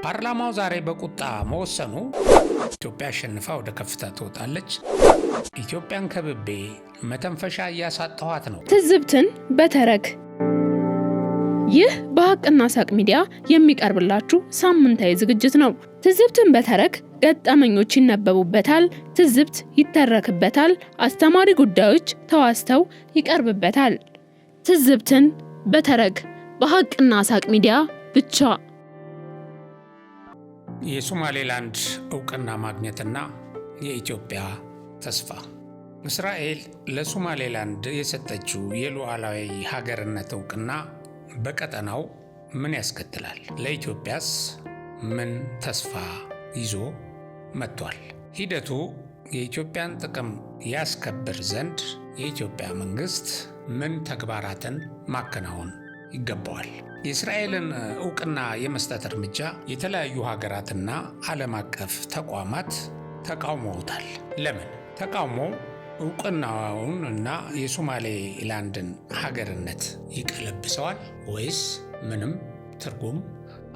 ፓርላማው ዛሬ በቁጣ መወሰኑ ኢትዮጵያ አሸንፋ ወደ ከፍታ ትወጣለች፣ ኢትዮጵያን ከብቤ መተንፈሻ እያሳጣኋት ነው። ትዝብትን በተረክ ይህ በሀቅና ሳቅ ሚዲያ የሚቀርብላችሁ ሳምንታዊ ዝግጅት ነው። ትዝብትን በተረክ ገጠመኞች ይነበቡበታል፣ ትዝብት ይተረክበታል፣ አስተማሪ ጉዳዮች ተዋስተው ይቀርብበታል። ትዝብትን በተረክ በሀቅና ሳቅ ሚዲያ ብቻ። የሶማሌላንድ እውቅና ማግኘትና የኢትዮጵያ ተስፋ። እስራኤል ለሶማሌላንድ የሰጠችው የሉዓላዊ ሀገርነት እውቅና በቀጠናው ምን ያስከትላል? ለኢትዮጵያስ ምን ተስፋ ይዞ መጥቷል? ሂደቱ የኢትዮጵያን ጥቅም ያስከብር ዘንድ የኢትዮጵያ መንግስት ምን ተግባራትን ማከናወን ይገባዋል? የእስራኤልን እውቅና የመስጠት እርምጃ የተለያዩ ሀገራትና ዓለም አቀፍ ተቋማት ተቃውመውታል። ለምን? ተቃውሞ እውቅናውን እና የሶማሌላንድን ሀገርነት ይቀለብሰዋል ወይስ ምንም ትርጉም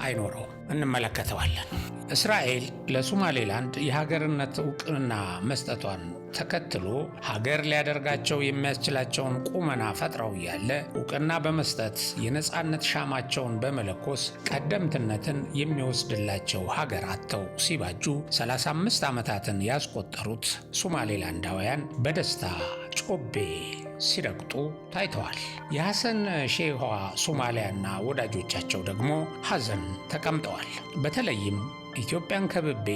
አይኖረውም? እንመለከተዋለን። እስራኤል ለሶማሌላንድ የሀገርነት እውቅና መስጠቷን ተከትሎ ሀገር ሊያደርጋቸው የሚያስችላቸውን ቁመና ፈጥረው እያለ እውቅና በመስጠት የነፃነት ሻማቸውን በመለኮስ ቀደምትነትን የሚወስድላቸው ሀገር አጥተው ሲባጁ 35 ዓመታትን ያስቆጠሩት ሶማሌላንዳውያን በደስታ ጮቤ ሲረግጡ ታይተዋል። የሐሰን ሼህ ሶማሊያና ወዳጆቻቸው ደግሞ ሐዘን ተቀምጠዋል። በተለይም ኢትዮጵያን ከብቤ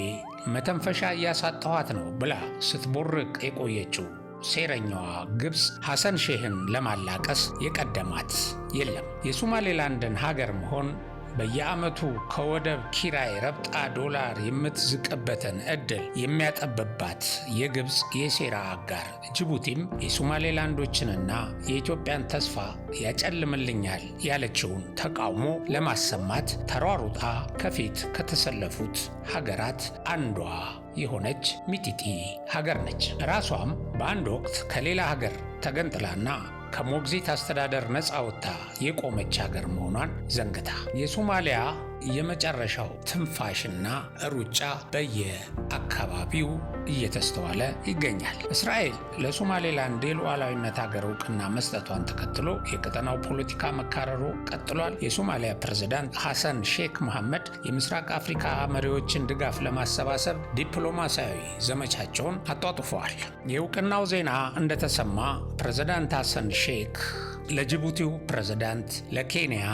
መተንፈሻ እያሳጣኋት ነው ብላ ስትቦርቅ የቆየችው ሴረኛዋ ግብፅ ሐሰን ሼህን ለማላቀስ የቀደማት የለም። የሶማሌላንድን ሀገር መሆን በየዓመቱ ከወደብ ኪራይ ረብጣ ዶላር የምትዝቅበትን ዕድል የሚያጠብባት የግብፅ የሴራ አጋር ጅቡቲም የሶማሌላንዶችንና የኢትዮጵያን ተስፋ ያጨልምልኛል ያለችውን ተቃውሞ ለማሰማት ተሯሩጣ ከፊት ከተሰለፉት ሀገራት አንዷ የሆነች ሚጢጢ ሀገር ነች። ራሷም በአንድ ወቅት ከሌላ ሀገር ተገንጥላና ከሞግዚት አስተዳደር ነፃ ወጥታ የቆመች ሀገር መሆኗን ዘንግታ የሶማሊያ የመጨረሻው ትንፋሽና ሩጫ በየአካባቢው እየተስተዋለ ይገኛል። እስራኤል ለሶማሌላንድ የሉዓላዊነት ሀገር እውቅና መስጠቷን ተከትሎ የቀጠናው ፖለቲካ መካረሩ ቀጥሏል። የሶማሊያ ፕሬዝዳንት ሐሰን ሼክ መሐመድ የምስራቅ አፍሪካ መሪዎችን ድጋፍ ለማሰባሰብ ዲፕሎማሲያዊ ዘመቻቸውን አጧጡፈዋል። የእውቅናው ዜና እንደተሰማ ፕሬዝዳንት ሐሰን ሼክ ለጅቡቲው ፕሬዝዳንት፣ ለኬንያ፣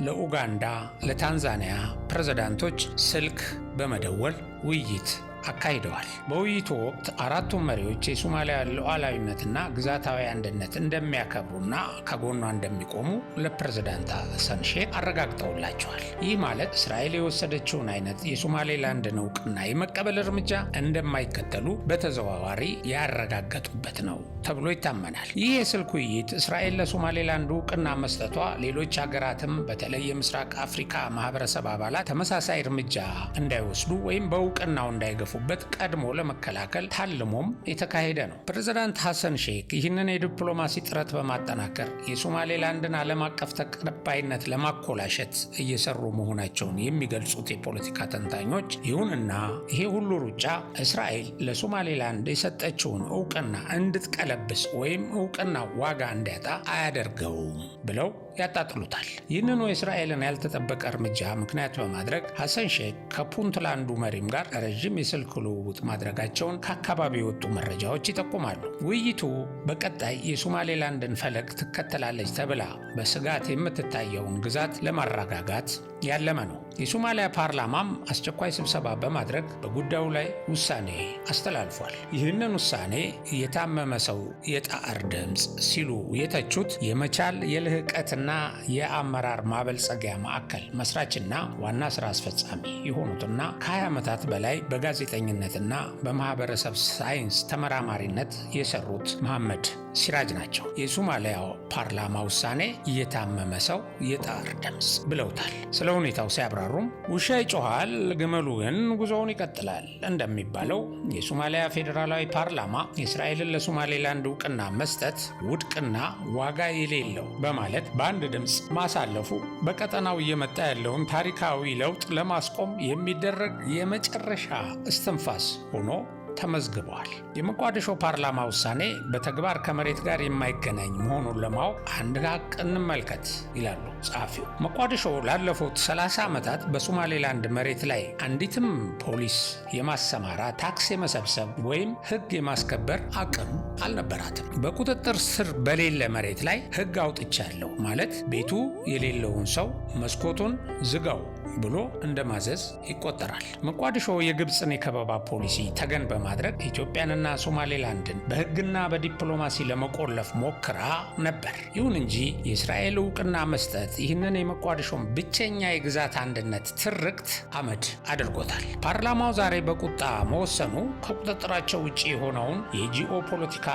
ለኡጋንዳ፣ ለታንዛኒያ ፕሬዝዳንቶች ስልክ በመደወል ውይይት አካሂደዋል። በውይይቱ ወቅት አራቱም መሪዎች የሶማሊያ ሉዓላዊነትና ግዛታዊ አንድነት እንደሚያከብሩና ከጎኗ እንደሚቆሙ ለፕሬዝዳንት ሐሰን ሼክ አረጋግጠውላቸዋል። ይህ ማለት እስራኤል የወሰደችውን አይነት የሶማሌላንድን እውቅና የመቀበል እርምጃ እንደማይከተሉ በተዘዋዋሪ ያረጋገጡበት ነው ተብሎ ይታመናል። ይህ የስልክ ውይይት እስራኤል ለሶማሌላንድ እውቅና መስጠቷ ሌሎች ሀገራትም በተለይ የምስራቅ አፍሪካ ማህበረሰብ አባላት ተመሳሳይ እርምጃ እንዳይወስዱ ወይም በእውቅናው እንዳይገፉ በት ቀድሞ ለመከላከል ታልሞም የተካሄደ ነው። ፕሬዝዳንት ሐሰን ሼክ ይህንን የዲፕሎማሲ ጥረት በማጠናከር የሶማሌላንድን ዓለም አቀፍ ተቀባይነት ለማኮላሸት እየሰሩ መሆናቸውን የሚገልጹት የፖለቲካ ተንታኞች፣ ይሁንና ይሄ ሁሉ ሩጫ እስራኤል ለሶማሌላንድ የሰጠችውን እውቅና እንድትቀለብስ ወይም እውቅና ዋጋ እንዲያጣ አያደርገውም ብለው ያጣጥሉታል። ይህንኑ የእስራኤልን ያልተጠበቀ እርምጃ ምክንያት በማድረግ ሐሰን ሼክ ከፑንትላንዱ መሪም ጋር ረዥም የስልክ ልውውጥ ማድረጋቸውን ከአካባቢ የወጡ መረጃዎች ይጠቁማሉ። ውይይቱ በቀጣይ የሶማሌላንድን ፈለግ ትከተላለች ተብላ በስጋት የምትታየውን ግዛት ለማረጋጋት ያለመ ነው። የሶማሊያ ፓርላማም አስቸኳይ ስብሰባ በማድረግ በጉዳዩ ላይ ውሳኔ አስተላልፏል። ይህንን ውሳኔ የታመመ ሰው የጣር ድምፅ ሲሉ የተቹት የመቻል የልህቀትና የአመራር ማበልጸጊያ ማዕከል መስራችና ዋና ስራ አስፈጻሚ የሆኑትና ከ20 ዓመታት በላይ በጋዜጠ በጋዜጠኝነትና በማህበረሰብ ሳይንስ ተመራማሪነት የሰሩት መሐመድ ሲራጅ ናቸው። የሶማሊያው ፓርላማ ውሳኔ የታመመ ሰው የጣር ድምፅ ብለውታል። ስለ ሁኔታው ሲያብራሩም ውሻ ይጮሃል፣ ግመሉ ግን ጉዞውን ይቀጥላል እንደሚባለው የሶማሊያ ፌዴራላዊ ፓርላማ የእስራኤልን ለሶማሌላንድ እውቅና መስጠት ውድቅና ዋጋ የሌለው በማለት በአንድ ድምፅ ማሳለፉ በቀጠናው እየመጣ ያለውን ታሪካዊ ለውጥ ለማስቆም የሚደረግ የመጨረሻ እስትንፋስ ሆኖ ተመዝግበዋል። የሞቃዲሾ ፓርላማ ውሳኔ በተግባር ከመሬት ጋር የማይገናኝ መሆኑን ለማወቅ አንድ ሀቅ እንመልከት ይላሉ ጸሐፊው። ሞቃዲሾ ላለፉት 30 ዓመታት በሶማሌላንድ መሬት ላይ አንዲትም ፖሊስ የማሰማራት፣ ታክስ የመሰብሰብ ወይም ሕግ የማስከበር አቅም አልነበራትም። በቁጥጥር ስር በሌለ መሬት ላይ ሕግ አውጥቻለሁ ማለት ቤቱ የሌለውን ሰው መስኮቱን ዝጋው ብሎ እንደማዘዝ ይቆጠራል። ሞቃዲሾ የግብፅን የከበባ ፖሊሲ ተገን በማድረግ ኢትዮጵያንና ሶማሌላንድን በሕግና በዲፕሎማሲ ለመቆለፍ ሞክራ ነበር። ይሁን እንጂ የእስራኤል እውቅና መስጠት ይህንን የሞቃዲሾን ብቸኛ የግዛት አንድነት ትርክት አመድ አድርጎታል። ፓርላማው ዛሬ በቁጣ መወሰኑ ከቁጥጥራቸው ውጭ የሆነውን የጂኦ ፖለቲካ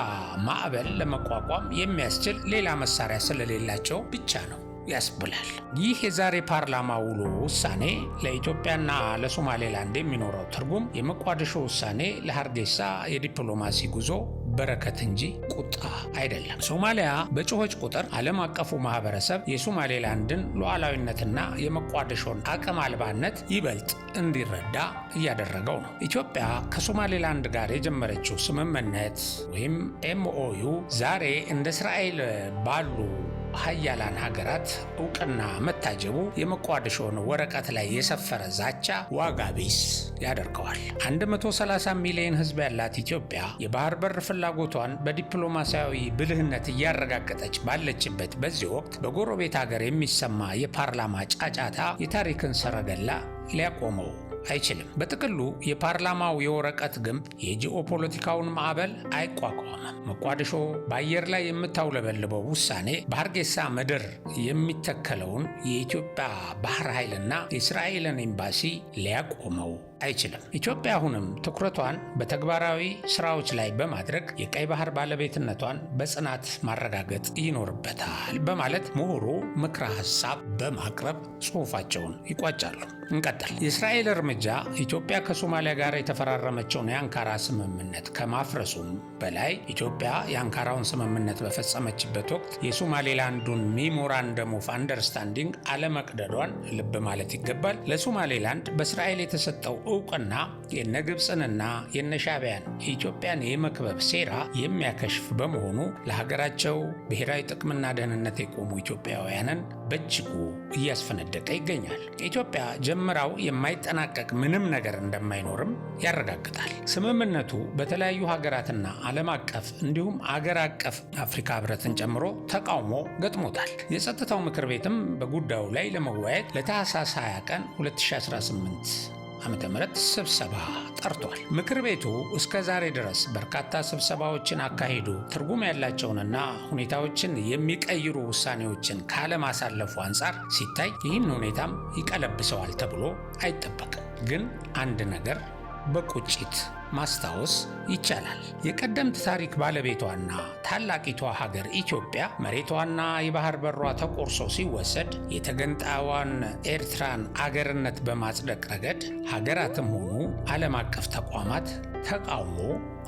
ማዕበል ለመቋቋም የሚያስችል ሌላ መሳሪያ ስለሌላቸው ብቻ ነው ያስብላል። ይህ የዛሬ ፓርላማ ውሎ ውሳኔ ለኢትዮጵያና ለሶማሌላንድ የሚኖረው ትርጉም የሞቃዲሾ ውሳኔ ለሀርጌሳ የዲፕሎማሲ ጉዞ በረከት እንጂ ቁጣ አይደለም። ሶማሊያ በጮኸች ቁጥር ዓለም አቀፉ ማህበረሰብ የሶማሌላንድን ሉዓላዊነትና የሞቃዲሾን አቅም አልባነት ይበልጥ እንዲረዳ እያደረገው ነው። ኢትዮጵያ ከሶማሌላንድ ጋር የጀመረችው ስምምነት ወይም ኤምኦዩ ዛሬ እንደ እስራኤል ባሉ ሀያላን ሀገራት እውቅና መታጀቡ የሞቃዲሾን ወረቀት ላይ የሰፈረ ዛቻ ዋጋ ቢስ ያደርገዋል። 130 ሚሊዮን ሕዝብ ያላት ኢትዮጵያ የባህር በር ፍላጎቷን በዲፕሎማሲያዊ ብልህነት እያረጋገጠች ባለችበት በዚህ ወቅት በጎረቤት ሀገር የሚሰማ የፓርላማ ጫጫታ የታሪክን ሰረገላ ሊያቆመው አይችልም። በጥቅሉ የፓርላማው የወረቀት ግንብ የጂኦፖለቲካውን ማዕበል አይቋቋምም። ሞቃዲሾ በአየር ላይ የምታውለበልበው ውሳኔ በሀርጌሳ ምድር የሚተከለውን የኢትዮጵያ ባህር ኃይልና የእስራኤልን ኤምባሲ ሊያቆመው አይችልም። ኢትዮጵያ አሁንም ትኩረቷን በተግባራዊ ስራዎች ላይ በማድረግ የቀይ ባህር ባለቤትነቷን በጽናት ማረጋገጥ ይኖርበታል በማለት ምሁሩ ምክረ ሀሳብ በማቅረብ ጽሑፋቸውን ይቋጫሉ። እንቀጥል። የእስራኤል እርምጃ ኢትዮጵያ ከሶማሊያ ጋር የተፈራረመችውን የአንካራ ስምምነት ከማፍረሱም በላይ ኢትዮጵያ የአንካራውን ስምምነት በፈጸመችበት ወቅት የሶማሌላንዱን ሜሞራንደም ኦፍ አንደርስታንዲንግ አለመቅደዷን ልብ ማለት ይገባል። ለሶማሌላንድ በእስራኤል የተሰጠው እውቅና የነ ግብፅንና የነ ሻዕቢያን ኢትዮጵያን የመክበብ ሴራ የሚያከሽፍ በመሆኑ ለሀገራቸው ብሔራዊ ጥቅምና ደህንነት የቆሙ ኢትዮጵያውያንን በእጅጉ እያስፈነደቀ ይገኛል። ኢትዮጵያ ጀምራው የማይጠናቀቅ ምንም ነገር እንደማይኖርም ያረጋግጣል። ስምምነቱ በተለያዩ ሀገራትና ዓለም አቀፍ እንዲሁም አገር አቀፍ አፍሪካ ህብረትን ጨምሮ ተቃውሞ ገጥሞታል። የጸጥታው ምክር ቤትም በጉዳዩ ላይ ለመወያየት ለታህሳስ 20 ቀን 2018 ዓመተ ምህረት ስብሰባ ጠርቷል። ምክር ቤቱ እስከ ዛሬ ድረስ በርካታ ስብሰባዎችን አካሂዶ ትርጉም ያላቸውንና ሁኔታዎችን የሚቀይሩ ውሳኔዎችን ካለማሳለፉ አንጻር ሲታይ ይህን ሁኔታም ይቀለብሰዋል ተብሎ አይጠበቅም። ግን አንድ ነገር በቁጭት ማስታወስ ይቻላል። የቀደምት ታሪክ ባለቤቷና ታላቂቷ ሀገር ኢትዮጵያ መሬቷና የባህር በሯ ተቆርሶ ሲወሰድ የተገንጣዋን ኤርትራን አገርነት በማጽደቅ ረገድ ሀገራትም ሆኑ ዓለም አቀፍ ተቋማት ተቃውሞ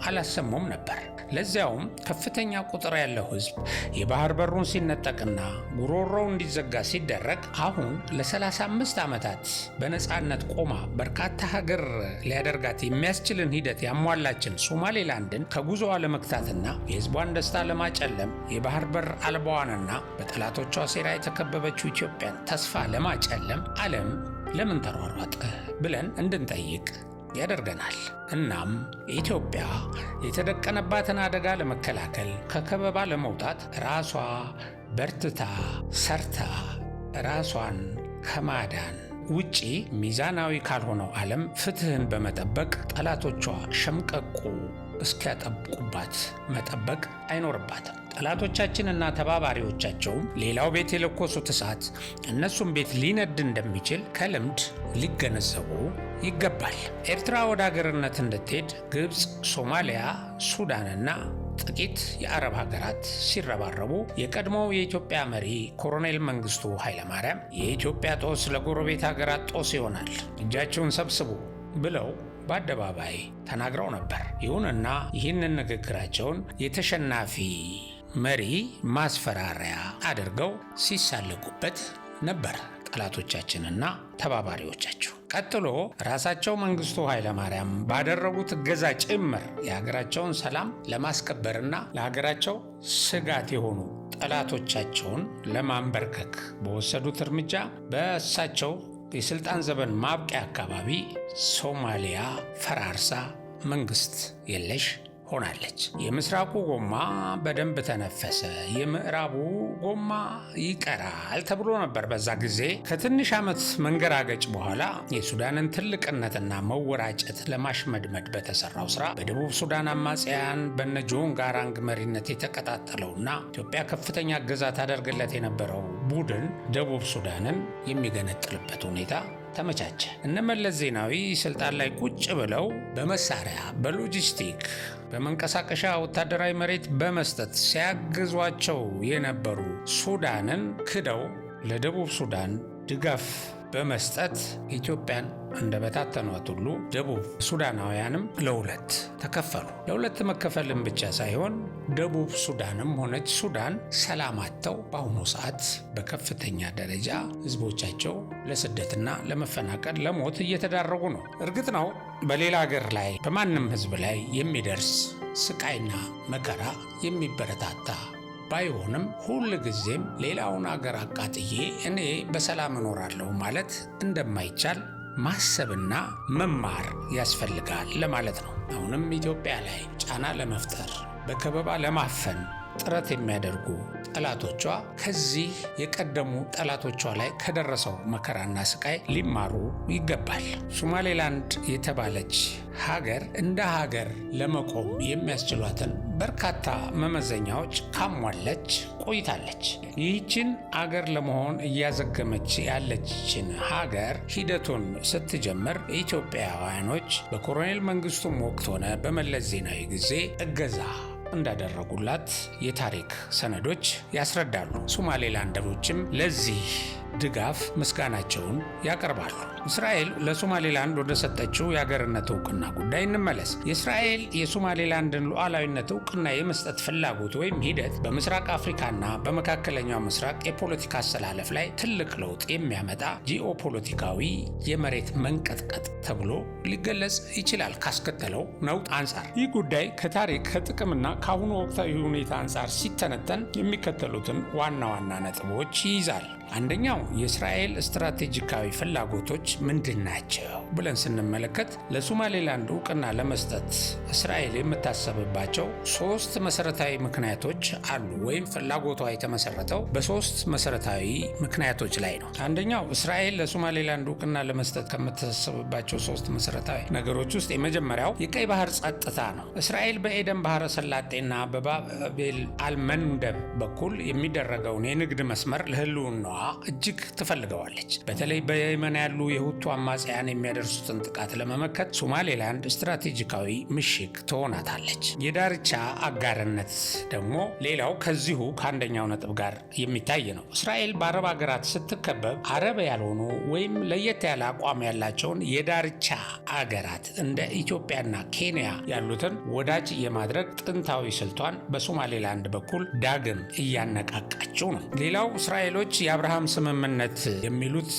አላሰሙም ነበር። ለዚያውም ከፍተኛ ቁጥር ያለው ሕዝብ የባህር በሩን ሲነጠቅና ጉሮሮው እንዲዘጋ ሲደረግ አሁን ለ35 ዓመታት በነፃነት ቆማ በርካታ ሀገር ሊያደርጋት የሚያስችልን ሂደት ያሟላችን ሶማሌላንድን ከጉዞዋ ለመክታትና የሕዝቧን ደስታ ለማጨለም የባህር በር አልባዋንና በጠላቶቿ ሴራ የተከበበችው ኢትዮጵያን ተስፋ ለማጨለም ዓለም ለምን ተሯሯጠ ብለን እንድንጠይቅ ያደርገናል። እናም ኢትዮጵያ የተደቀነባትን አደጋ ለመከላከል ከከበባ ለመውጣት ራሷ በርትታ ሰርታ ራሷን ከማዳን ውጪ ሚዛናዊ ካልሆነው ዓለም ፍትህን በመጠበቅ ጠላቶቿ ሸምቀቁ እስኪያጠብቁባት መጠበቅ አይኖርባትም። ጠላቶቻችንና ተባባሪዎቻቸውም ሌላው ቤት የለኮሱት እሳት እነሱም ቤት ሊነድ እንደሚችል ከልምድ ሊገነዘቡ ይገባል። ኤርትራ ወደ አገርነት እንድትሄድ ግብፅ፣ ሶማሊያ፣ ሱዳንና ጥቂት የአረብ ሀገራት ሲረባረቡ የቀድሞው የኢትዮጵያ መሪ ኮሎኔል መንግስቱ ኃይለማርያም የኢትዮጵያ ጦስ ለጎረቤት ሀገራት ጦስ ይሆናል፣ እጃቸውን ሰብስቡ ብለው በአደባባይ ተናግረው ነበር። ይሁንና ይህንን ንግግራቸውን የተሸናፊ መሪ ማስፈራሪያ አድርገው ሲሳለቁበት ነበር ጠላቶቻችንና ተባባሪዎቻቸው። ቀጥሎ ራሳቸው መንግስቱ ኃይለማርያም ባደረጉት እገዛ ጭምር የሀገራቸውን ሰላም ለማስከበርና ለሀገራቸው ስጋት የሆኑ ጠላቶቻቸውን ለማንበርከክ በወሰዱት እርምጃ በእሳቸው የስልጣን ዘመን ማብቂያ አካባቢ ሶማሊያ ፈራርሳ መንግስት የለሽ ሆናለች። የምስራቁ ጎማ በደንብ ተነፈሰ፣ የምዕራቡ ጎማ ይቀራል ተብሎ ነበር። በዛ ጊዜ ከትንሽ ዓመት መንገራገጭ በኋላ የሱዳንን ትልቅነትና መወራጨት ለማሽመድመድ በተሰራው ስራ በደቡብ ሱዳን አማጽያን በነ ጆን ጋራንግ መሪነት የተቀጣጠለውና ኢትዮጵያ ከፍተኛ እገዛ ታደርግለት የነበረው ቡድን ደቡብ ሱዳንን የሚገነጥልበት ሁኔታ ተመቻቸ። እነ መለስ ዜናዊ ስልጣን ላይ ቁጭ ብለው በመሳሪያ፣ በሎጂስቲክ፣ በመንቀሳቀሻ ወታደራዊ መሬት በመስጠት ሲያግዟቸው የነበሩ ሱዳንን ክደው ለደቡብ ሱዳን ድጋፍ በመስጠት ኢትዮጵያን እንደበታተኗት ሁሉ ደቡብ ሱዳናውያንም ለሁለት ተከፈሉ። ለሁለት መከፈልም ብቻ ሳይሆን ደቡብ ሱዳንም ሆነች ሱዳን ሰላም አጥተው በአሁኑ ሰዓት በከፍተኛ ደረጃ ህዝቦቻቸው ለስደትና ለመፈናቀል፣ ለሞት እየተዳረጉ ነው። እርግጥ ነው በሌላ ሀገር ላይ በማንም ህዝብ ላይ የሚደርስ ስቃይና መከራ የሚበረታታ ባይሆንም ሁል ጊዜም ሌላውን አገር አቃጥዬ እኔ በሰላም እኖራለሁ ማለት እንደማይቻል ማሰብና መማር ያስፈልጋል ለማለት ነው። አሁንም ኢትዮጵያ ላይ ጫና ለመፍጠር በከበባ ለማፈን ጥረት የሚያደርጉ ጠላቶቿ ከዚህ የቀደሙ ጠላቶቿ ላይ ከደረሰው መከራና ስቃይ ሊማሩ ይገባል። ሶማሌላንድ የተባለች ሀገር እንደ ሀገር ለመቆም የሚያስችሏትን በርካታ መመዘኛዎች ካሟለች ቆይታለች። ይህችን አገር ለመሆን እያዘገመች ያለችን ሀገር ሂደቱን ስትጀምር ኢትዮጵያውያኖች በኮሎኔል መንግስቱም ወቅት ሆነ በመለስ ዜናዊ ጊዜ እገዛ እንዳደረጉላት የታሪክ ሰነዶች ያስረዳሉ። ሶማሌላንደሮችም ለዚህ ድጋፍ ምስጋናቸውን ያቀርባሉ። እስራኤል ለሶማሌላንድ ወደ ሰጠችው የሀገርነት እውቅና ጉዳይ እንመለስ። የእስራኤል የሶማሌላንድን ሉዓላዊነት እውቅና የመስጠት ፍላጎት ወይም ሂደት በምስራቅ አፍሪካና በመካከለኛው ምስራቅ የፖለቲካ አሰላለፍ ላይ ትልቅ ለውጥ የሚያመጣ ጂኦፖለቲካዊ የመሬት መንቀጥቀጥ ተብሎ ሊገለጽ ይችላል ካስከተለው ነውጥ አንጻር። ይህ ጉዳይ ከታሪክ ከጥቅምና ከአሁኑ ወቅታዊ ሁኔታ አንጻር ሲተነተን የሚከተሉትን ዋና ዋና ነጥቦች ይይዛል። አንደኛው የእስራኤል ስትራቴጂካዊ ፍላጎቶች ምንድን ናቸው ብለን ስንመለከት ለሶማሌላንድ እውቅና ለመስጠት እስራኤል የምታሰብባቸው ሶስት መሰረታዊ ምክንያቶች አሉ፣ ወይም ፍላጎቷ የተመሰረተው በሶስት መሰረታዊ ምክንያቶች ላይ ነው። አንደኛው እስራኤል ለሶማሌላንድ እውቅና ለመስጠት ከምታሰብባቸው ሶስት መሰረታዊ ነገሮች ውስጥ የመጀመሪያው የቀይ ባህር ጸጥታ ነው። እስራኤል በኤደን ባህረ ሰላጤና በባቤል አልመንደብ በኩል የሚደረገውን የንግድ መስመር ለህልውናዋ እጅግ ትፈልገዋለች። በተለይ በየመን ያሉ የሁቱ አማጽያን የሚያደርሱትን ጥቃት ለመመከት ሶማሌላንድ ስትራቴጂካዊ ምሽግ ትሆናታለች። የዳርቻ አጋርነት ደግሞ ሌላው ከዚሁ ከአንደኛው ነጥብ ጋር የሚታይ ነው። እስራኤል በአረብ ሀገራት ስትከበብ አረብ ያልሆኑ ወይም ለየት ያለ አቋም ያላቸውን የዳርቻ አገራት እንደ ኢትዮጵያና ኬንያ ያሉትን ወዳጅ የማድረግ ጥንታዊ ስልቷን በሶማሌላንድ በኩል ዳግም እያነቃቃችው ነው። ሌላው እስራኤሎች የአብርሃም ስምምነት የሚሉት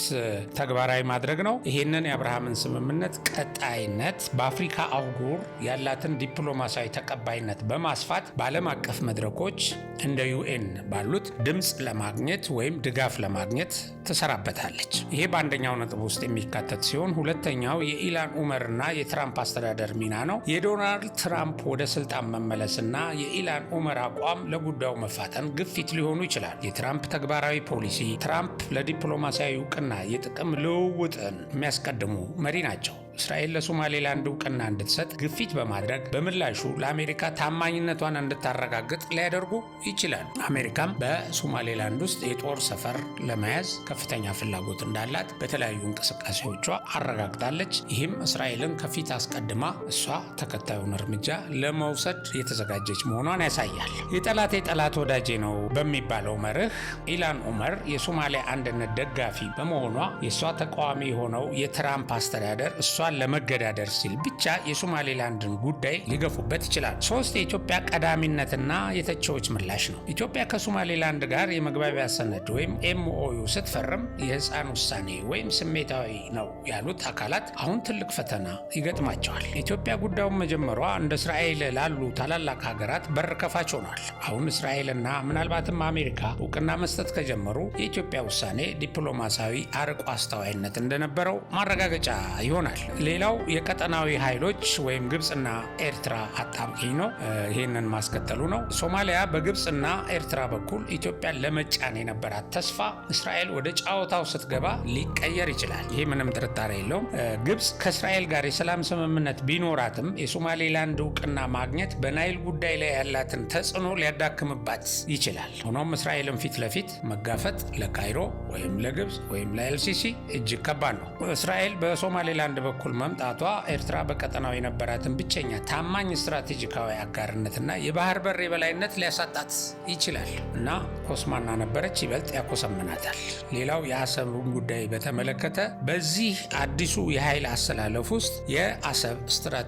ተግባራዊ ማድረግ ነው። ይህንን የአብርሃምን ስምምነት ቀጣይነት በአፍሪካ አህጉር ያላትን ዲፕሎማሲያዊ ተቀባይነት በማስፋት በዓለም አቀፍ መድረኮች እንደ ዩኤን ባሉት ድምፅ ለማግኘት ወይም ድጋፍ ለማግኘት ትሰራበታለች። ይሄ በአንደኛው ነጥብ ውስጥ የሚካተት ሲሆን ሁለተኛው የኢላን ኡመርና የትራምፕ አስተዳደር ሚና ነው። የዶናልድ ትራምፕ ወደ ስልጣን መመለስና የኢላን ኡመር አቋም ለጉዳዩ መፋጠን ግፊት ሊሆኑ ይችላል። የትራምፕ ተግባራዊ ፖሊሲ ትራምፕ ለዲፕሎማሲያዊ እውቅና የጥቅም ልውውጥን የሚያስቀድሙ መሪ ናቸው። እስራኤል ለሶማሌላንድ እውቅና እንድትሰጥ ግፊት በማድረግ በምላሹ ለአሜሪካ ታማኝነቷን እንድታረጋግጥ ሊያደርጉ ይችላሉ። አሜሪካም በሶማሌላንድ ውስጥ የጦር ሰፈር ለመያዝ ከፍተኛ ፍላጎት እንዳላት በተለያዩ እንቅስቃሴዎቿ አረጋግጣለች። ይህም እስራኤልን ከፊት አስቀድማ እሷ ተከታዩን እርምጃ ለመውሰድ የተዘጋጀች መሆኗን ያሳያል። የጠላቴ ጠላት ወዳጄ ነው በሚባለው መርህ ኢልሃን ኦመር የሶማሊያ አንድነት ደጋፊ በመሆኗ የእሷ ተቃዋሚ የሆነው የትራምፕ አስተዳደር እሷን ለመገዳደር ሲል ብቻ የሶማሌላንድን ጉዳይ ሊገፉበት ይችላል። 3 የኢትዮጵያ ቀዳሚነትና የተቺዎች ምላሽ ነው። ኢትዮጵያ ከሶማሌላንድ ጋር የመግባቢያ ሰነድ ወይም ኤምኦዩ ስትፈርም የህፃን ውሳኔ ወይም ስሜታዊ ነው ያሉት አካላት አሁን ትልቅ ፈተና ይገጥማቸዋል። ኢትዮጵያ ጉዳዩን መጀመሯ እንደ እስራኤል ላሉ ታላላቅ ሀገራት በር ከፋች ሆኗል። አሁን እስራኤልና ምናልባትም አሜሪካ እውቅና መስጠት ከጀመሩ የኢትዮጵያ ውሳኔ ዲፕሎማሲያዊ አርቆ አስተዋይነት እንደነበረው ማረጋገጫ ይሆናል። ሌላው የቀጠናዊ ኃይሎች ወይም ግብፅና ኤርትራ አጣብቂኝ ነው። ይህንን ማስከተሉ ነው። ሶማሊያ በግብፅና ኤርትራ በኩል ኢትዮጵያን ለመጫን የነበራት ተስፋ እስራኤል ወደ ጨዋታው ስትገባ ሊቀየር ይችላል። ይህ ምንም ጥርጣሬ የለውም። ግብፅ ከእስራኤል ጋር የሰላም ስምምነት ቢኖራትም የሶማሌላንድ እውቅና ማግኘት በናይል ጉዳይ ላይ ያላትን ተጽዕኖ ሊያዳክምባት ይችላል። ሆኖም እስራኤልን ፊት ለፊት መጋፈጥ ለካይሮ ወይም ለግብፅ ወይም ለኤልሲሲ እጅግ ከባድ ነው። እስራኤል በሶማሌላንድ በኩል መምጣቷ ኤርትራ በቀጠናው የነበራትን ብቸኛ ታማኝ ስትራቴጂካዊ አጋርነትና የባህር በር የበላይነት ሊያሳጣት ይችላል እና ኮስማና ነበረች ይበልጥ ያኮሰምናታል። ሌላው የአሰብን ጉዳይ በተመለከተ በዚህ አዲሱ የኃይል አሰላለፍ ውስጥ የአሰብ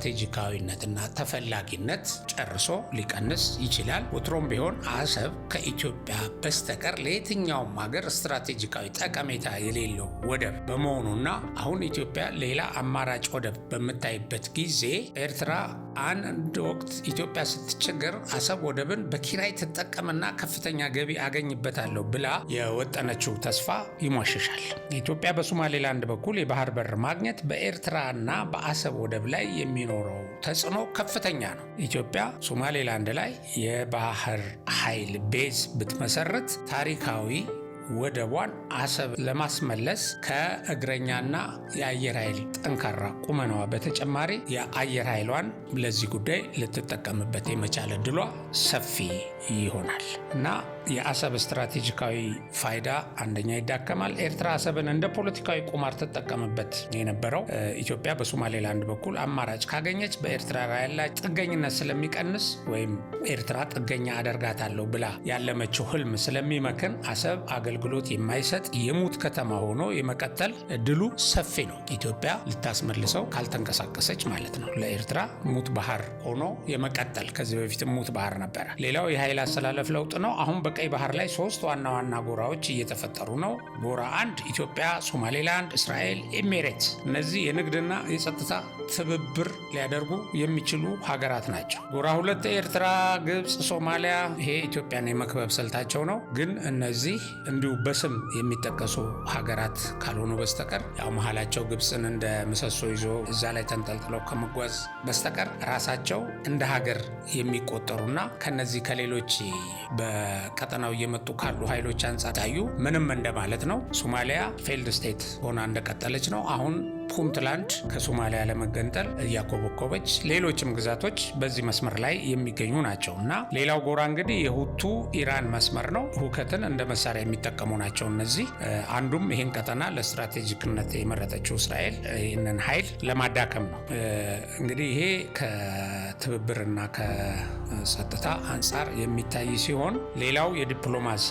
ስትራቴጂካዊነትና ተፈላጊነት ጨርሶ ሊቀንስ ይችላል። ወትሮም ቢሆን አሰብ ከኢትዮጵያ በስተቀር ለየትኛውም ሀገር ስትራቴጂካዊ ጠቀሜታ የሌለው ወደብ በመሆኑና አሁን ኢትዮጵያ ሌላ አማራጭ ወደብ በምታይበት ጊዜ ኤርትራ አንድ ወቅት ኢትዮጵያ ስትቸገር አሰብ ወደብን በኪራይ ትጠቀምና ከፍተኛ ገቢ አገኝበታለሁ ብላ የወጠነችው ተስፋ ይሟሸሻል። ኢትዮጵያ በሶማሌላንድ በኩል የባህር በር ማግኘት በኤርትራና በአሰብ ወደብ ላይ የሚኖረው ተጽዕኖ ከፍተኛ ነው። ኢትዮጵያ ሶማሌላንድ ላይ የባህር ኃይል ቤዝ ብትመሰርት ታሪካዊ ወደቧን አሰብ ለማስመለስ ከእግረኛና የአየር ኃይል ጠንካራ ቁመናዋ በተጨማሪ የአየር ኃይሏን ለዚህ ጉዳይ ልትጠቀምበት የመቻል ዕድሏ ሰፊ ይሆናል እና የአሰብ ስትራቴጂካዊ ፋይዳ አንደኛ ይዳከማል። ኤርትራ አሰብን እንደ ፖለቲካዊ ቁማር ትጠቀምበት የነበረው ኢትዮጵያ በሶማሌላንድ በኩል አማራጭ ካገኘች በኤርትራ ያላት ጥገኝነት ስለሚቀንስ ወይም ኤርትራ ጥገኛ አደርጋታለሁ ብላ ያለመችው ህልም ስለሚመክን አሰብ አገልግሎት የማይሰጥ የሙት ከተማ ሆኖ የመቀጠል እድሉ ሰፊ ነው። ኢትዮጵያ ልታስመልሰው ካልተንቀሳቀሰች ማለት ነው። ለኤርትራ ሙት ባህር ሆኖ የመቀጠል ከዚህ በፊት ሙት ባህር ነበረ። ሌላው የኃይል አሰላለፍ ለውጥ ነው። አሁን በቀይ ባህር ላይ 3 ዋና ዋና ጎራዎች እየተፈጠሩ ነው። ጎራ 1 ኢትዮጵያ፣ ሶማሌላንድ፣ እስራኤል፣ ኤሚሬትስ። እነዚህ የንግድና የጸጥታ ትብብር ሊያደርጉ የሚችሉ ሀገራት ናቸው። ጎራ 2 ኤርትራ፣ ግብፅ፣ ሶማሊያ። ይሄ ኢትዮጵያን የመክበብ ስልታቸው ነው። ግን እነዚህ እንዲሁ በስም የሚጠቀሱ ሀገራት ካልሆኑ በስተቀር ያው መሀላቸው ግብፅን እንደ ምሰሶ ይዞ እዛ ላይ ተንጠልጥለው ከመጓዝ በስተቀር ራሳቸው እንደ ሀገር የሚቆጠሩና ከነዚህ ከሌሎች በቀጠናው እየመጡ ካሉ ኃይሎች አንጻር ታዩ ምንም እንደማለት ነው። ሶማሊያ ፌልድ ስቴት ሆና እንደቀጠለች ነው። አሁን ፑንትላንድ ከሶማሊያ ለመገንጠል እያኮበኮበች፣ ሌሎችም ግዛቶች በዚህ መስመር ላይ የሚገኙ ናቸው እና ሌላው ጎራ እንግዲህ የሁቱ ኢራን መስመር ነው። ሁከትን እንደ መሳሪያ የሚጠቀሙ ናቸው እነዚህ። አንዱም ይህን ቀጠና ለስትራቴጂክነት የመረጠችው እስራኤል ይህንን ኃይል ለማዳከም ነው። እንግዲህ ይሄ ከትብብርና ከጸጥታ አንጻር የሚታይ ሲሆን ሌላው የዲፕሎማሲ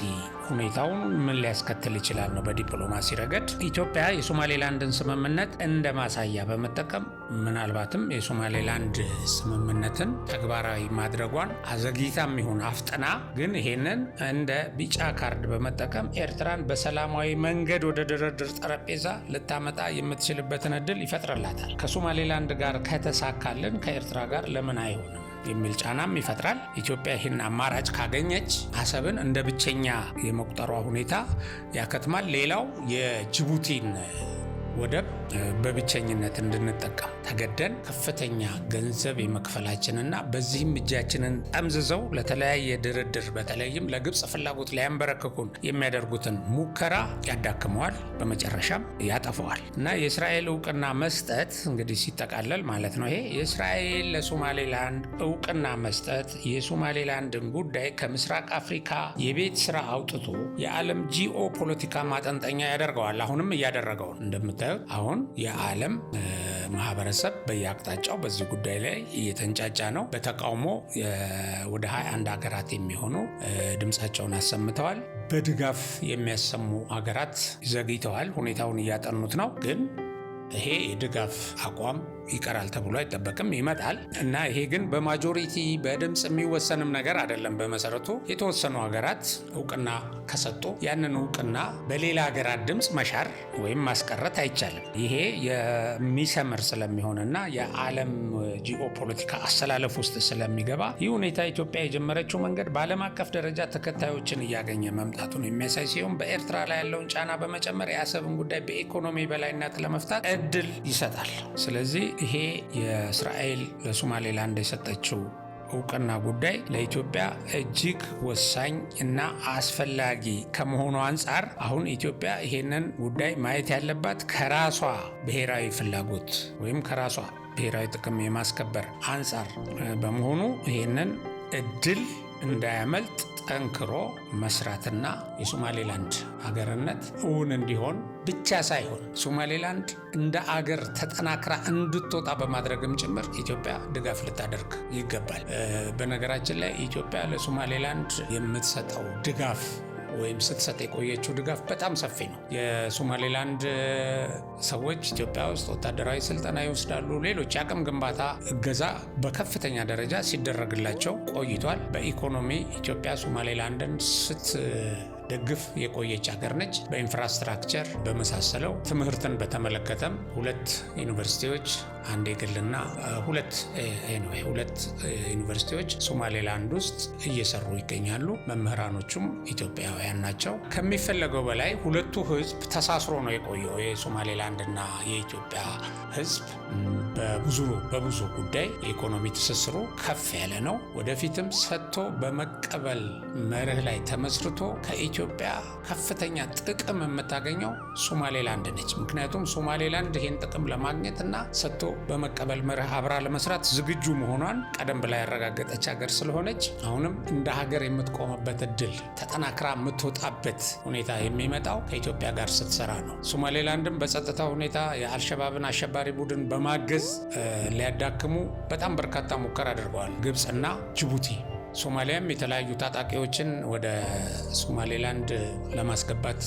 ሁኔታውን ምን ሊያስከትል ይችላል ነው። በዲፕሎማሲ ረገድ ኢትዮጵያ የሶማሌላንድን ስምምነት እንደ ማሳያ በመጠቀም ምናልባትም የሶማሌላንድ ስምምነትን ተግባራዊ ማድረጓን አዘግይታም ይሁን አፍጥና ግን ይሄንን እንደ ቢጫ ካርድ በመጠቀም ኤርትራን በሰላማዊ መንገድ ወደ ድርድር ጠረጴዛ ልታመጣ የምትችልበትን እድል ይፈጥርላታል። ከሶማሌላንድ ጋር ከተሳካልን ከኤርትራ ጋር ለምን አይሆንም የሚል ጫናም ይፈጥራል። ኢትዮጵያ ይህን አማራጭ ካገኘች አሰብን እንደ ብቸኛ የመቁጠሯ ሁኔታ ያከትማል። ሌላው የጅቡቲን ወደብ በብቸኝነት እንድንጠቀም ተገደን ከፍተኛ ገንዘብ የመክፈላችንና በዚህም እጃችንን ጠምዝዘው ለተለያየ ድርድር በተለይም ለግብፅ ፍላጎት ሊያንበረክኩን የሚያደርጉትን ሙከራ ያዳክመዋል፣ በመጨረሻም ያጠፈዋል። እና የእስራኤል እውቅና መስጠት እንግዲህ ሲጠቃለል ማለት ነው። ይሄ የእስራኤል ለሶማሌላንድ እውቅና መስጠት የሶማሌላንድን ጉዳይ ከምስራቅ አፍሪካ የቤት ስራ አውጥቶ የዓለም ጂኦ ፖለቲካ ማጠንጠኛ ያደርገዋል። አሁንም እያደረገው እንደምታዩት አሁን የዓለም ማህበረሰብ በየአቅጣጫው በዚህ ጉዳይ ላይ እየተንጫጫ ነው። በተቃውሞ ወደ 21 ሀገራት የሚሆኑ ድምፃቸውን አሰምተዋል። በድጋፍ የሚያሰሙ ሀገራት ዘግይተዋል። ሁኔታውን እያጠኑት ነው። ግን ይሄ የድጋፍ አቋም ይቀራል ተብሎ አይጠበቅም፣ ይመጣል እና ይሄ ግን በማጆሪቲ በድምፅ የሚወሰንም ነገር አይደለም። በመሰረቱ የተወሰኑ ሀገራት እውቅና ከሰጡ ያንን እውቅና በሌላ ሀገራት ድምፅ መሻር ወይም ማስቀረት አይቻልም። ይሄ የሚሰምር ስለሚሆንና የዓለም ጂኦ ፖለቲካ አሰላለፍ ውስጥ ስለሚገባ ይህ ሁኔታ ኢትዮጵያ የጀመረችው መንገድ በዓለም አቀፍ ደረጃ ተከታዮችን እያገኘ መምጣቱን የሚያሳይ ሲሆን በኤርትራ ላይ ያለውን ጫና በመጨመር የአሰብን ጉዳይ በኢኮኖሚ በላይነት ለመፍታት እድል ይሰጣል። ስለዚህ ይሄ የእስራኤል ለሶማሌላንድ የሰጠችው እውቅና ጉዳይ ለኢትዮጵያ እጅግ ወሳኝ እና አስፈላጊ ከመሆኑ አንጻር አሁን ኢትዮጵያ ይሄንን ጉዳይ ማየት ያለባት ከራሷ ብሔራዊ ፍላጎት ወይም ከራሷ ብሔራዊ ጥቅም የማስከበር አንጻር በመሆኑ ይሄንን እድል እንዳያመልጥ ጠንክሮ መስራትና የሶማሌላንድ ሀገርነት እውን እንዲሆን ብቻ ሳይሆን ሶማሌላንድ እንደ አገር ተጠናክራ እንድትወጣ በማድረግም ጭምር ኢትዮጵያ ድጋፍ ልታደርግ ይገባል። በነገራችን ላይ ኢትዮጵያ ለሶማሌላንድ የምትሰጠው ድጋፍ ወይም ስትሰጥ የቆየችው ድጋፍ በጣም ሰፊ ነው። የሶማሌላንድ ሰዎች ኢትዮጵያ ውስጥ ወታደራዊ ስልጠና ይወስዳሉ። ሌሎች የአቅም ግንባታ እገዛ በከፍተኛ ደረጃ ሲደረግላቸው ቆይቷል። በኢኮኖሚ ኢትዮጵያ ሶማሌላንድን ስትደግፍ የቆየች ሀገር ነች። በኢንፍራስትራክቸር በመሳሰለው ትምህርትን በተመለከተም 2 ዩኒቨርሲቲዎች አንድ የግልና ሁለት ዩኒቨርሲቲዎች ሶማሌላንድ ውስጥ እየሰሩ ይገኛሉ። መምህራኖቹም ኢትዮጵያውያን ናቸው። ከሚፈለገው በላይ ሁለቱ ህዝብ ተሳስሮ ነው የቆየው። የሶማሌላንድና የኢትዮጵያ ህዝብ በብዙ ጉዳይ የኢኮኖሚ ትስስሩ ከፍ ያለ ነው። ወደፊትም ሰጥቶ በመቀበል መርህ ላይ ተመስርቶ ከኢትዮጵያ ከፍተኛ ጥቅም የምታገኘው ሶማሌላንድ ነች። ምክንያቱም ሶማሌላንድ ይህን ጥቅም ለማግኘትና ሰጥቶ በመቀበል መርህ አብራ ለመስራት ዝግጁ መሆኗን ቀደም ብላ ያረጋገጠች ሀገር ስለሆነች አሁንም እንደ ሀገር የምትቆምበት እድል ተጠናክራ የምትወጣበት ሁኔታ የሚመጣው ከኢትዮጵያ ጋር ስትሰራ ነው። ሶማሌላንድም በጸጥታ ሁኔታ የአልሸባብን አሸባሪ ቡድን በማገዝ ሊያዳክሙ በጣም በርካታ ሙከራ አድርገዋል ግብፅና ጅቡቲ። ሶማሊያም የተለያዩ ታጣቂዎችን ወደ ሶማሌላንድ ለማስገባት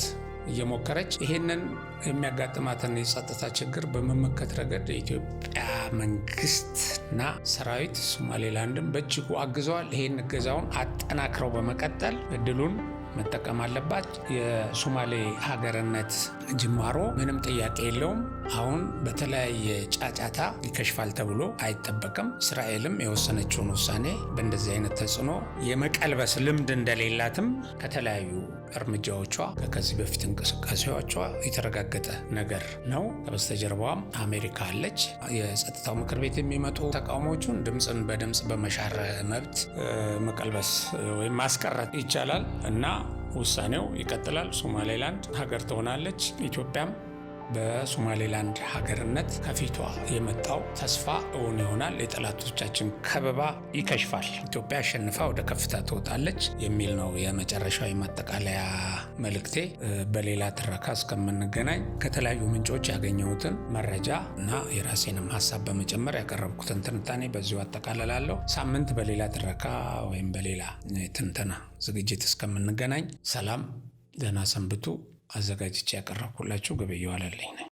እየሞከረች ይህንን የሚያጋጥማትን የጸጥታ ችግር በመመከት ረገድ የኢትዮጵያ መንግስትና ሰራዊት ሶማሌላንድን በእጅጉ አግዘዋል። ይህን እገዛውን አጠናክረው በመቀጠል እድሉን መጠቀም አለባት። የሶማሌ ሀገርነት ጅማሮ ምንም ጥያቄ የለውም። አሁን በተለያየ ጫጫታ ይከሽፋል ተብሎ አይጠበቅም። እስራኤልም የወሰነችውን ውሳኔ በእንደዚህ አይነት ተጽዕኖ የመቀልበስ ልምድ እንደሌላትም ከተለያዩ እርምጃዎቿ ከዚህ በፊት እንቅስቃሴዎቿ የተረጋገጠ ነገር ነው። ከበስተጀርባዋም አሜሪካ አለች። የጸጥታው ምክር ቤት የሚመጡ ተቃውሞዎቹን ድምፅን በድምፅ በመሻር መብት መቀልበስ ወይም ማስቀረት ይቻላል እና ውሳኔው ይቀጥላል። ሶማሌላንድ ሀገር ትሆናለች። ኢትዮጵያም በሶማሌላንድ ሀገርነት ከፊቷ የመጣው ተስፋ እውን ይሆናል። የጠላቶቻችን ከበባ ይከሽፋል። ኢትዮጵያ አሸንፋ ወደ ከፍታ ትወጣለች የሚል ነው የመጨረሻዊ ማጠቃለያ መልእክቴ። በሌላ ትረካ እስከምንገናኝ ከተለያዩ ምንጮች ያገኘሁትን መረጃ እና የራሴንም ሀሳብ በመጨመር ያቀረብኩትን ትንታኔ በዚሁ አጠቃልላለሁ። ሳምንት በሌላ ትረካ ወይም በሌላ ትንተና ዝግጅት እስከምንገናኝ ሰላም፣ ደህና ሰንብቱ። አዘጋጅቼ ያቀረብኩላችሁ ገበየሁ አለልኝ ነኝ።